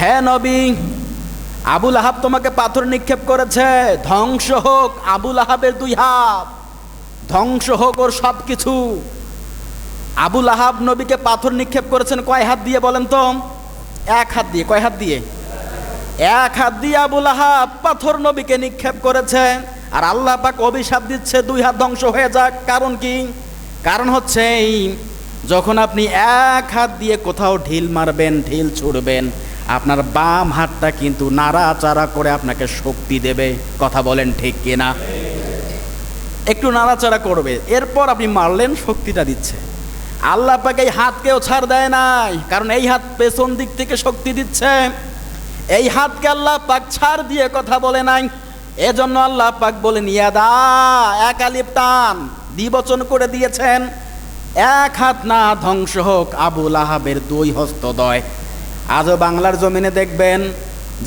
হে নবী, আবুল আহাব তোমাকে পাথর নিক্ষেপ করেছে, ধ্বংস হোক আবুল আহাবের 2 হাত, ধ্বংস হোক ওর সব কিছু। আবুল আহাব নবীকে পাথর নিক্ষেপ করেছেন কয় হাত দিয়ে বলেন তো? 1 হাত দিয়ে। কয় হাত দিয়ে? 1 হাত দিয়ে আবুল আহাব পাথর নবীকে নিক্ষেপ করেছে। আর আল্লাহ পাক অভিশাপ দিচ্ছে 2 হাত ধ্বংস হয়ে যাক। কারণ কি? কারণ হচ্ছে এই, যখন আপনি 1 হাত দিয়ে কোথাও ঢিল মারবেন, ঢিল ছুড়বেন, আপনার বাম হাতটা কিন্তু নাড়াচাড়া করে আপনাকে শক্তি দেবে। কথা বলেন ঠিক কিনা? একটু নাড়াচাড়া করবে, এরপর আপনি মারলেন, শক্তিটা দিচ্ছে। আল্লাহ পাক এই হাতকেও ছাড় দেয় নাই, কারণ এই হাত পেছন দিক থেকে শক্তি দিচ্ছে। এই হাতকে আল্লাহ পাক ছাড় দিয়ে কথা বলে নাই। এজন্য আল্লাহ পাক বলেন ইয়াদা, 1 আলিফ টান দ্বিবচন করে দিয়েছেন। 1 হাত না, ধ্বংস হোক আবুল আহাবের 2 হস্তদ্বয়। আজও বাংলার জমিনে দেখবেন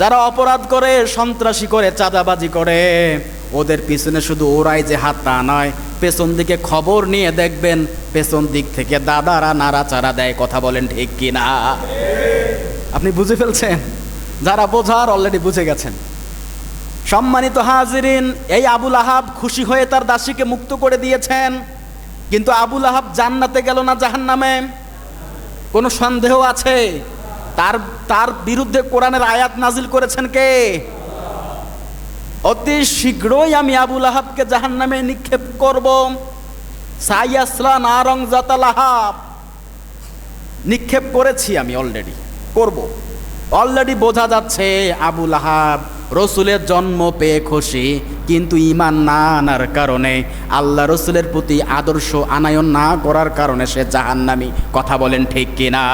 যারা অপরাধ করে, সন্ত্রাসী করে, চাঁদাবাজি করে, ওদের পিছনে শুধু ওরাই যে হাত তা নয়, পেছন দিকে খবর নিয়ে দেখবেন পেছন দিক থেকে দাদারা নাড়াচাড়া দেয়। কথা বলেন ঠিক কিনা? আপনি বুঝে ফেলছেন? যারা বোঝার অলরেডি বুঝে গেছেন। সম্মানিত হাজিরিন, এই আবুল আহাব খুশি হয়ে তার দাসীকে মুক্ত করে দিয়েছেন, কিন্তু আবুল আহাব জান্নাতে গেল না জাহান্নামে? কোনো সন্দেহ আছে? তার বিরুদ্ধে কোরআনের আয়াত নাজিল করেছেন কে? অতি শীঘ্রই আমি আবুল আহাবকে জাহান্নামে নিক্ষেপ করব। সাইয়াসলা নারং যাতা লাহাব, নিক্ষেপ করেছি আমি, অলরেডি করব। অলরেডি বোঝা যাচ্ছে আবুল আহাব রসুলের জন্ম পেয়ে খুশি, কিন্তু ঈমান না আনার কারণে, আল্লাহ রসুলের প্রতি আদর্শ আনায়ন না করার কারণে সে জাহান্নামী। কথা বলেন ঠিক কিনা?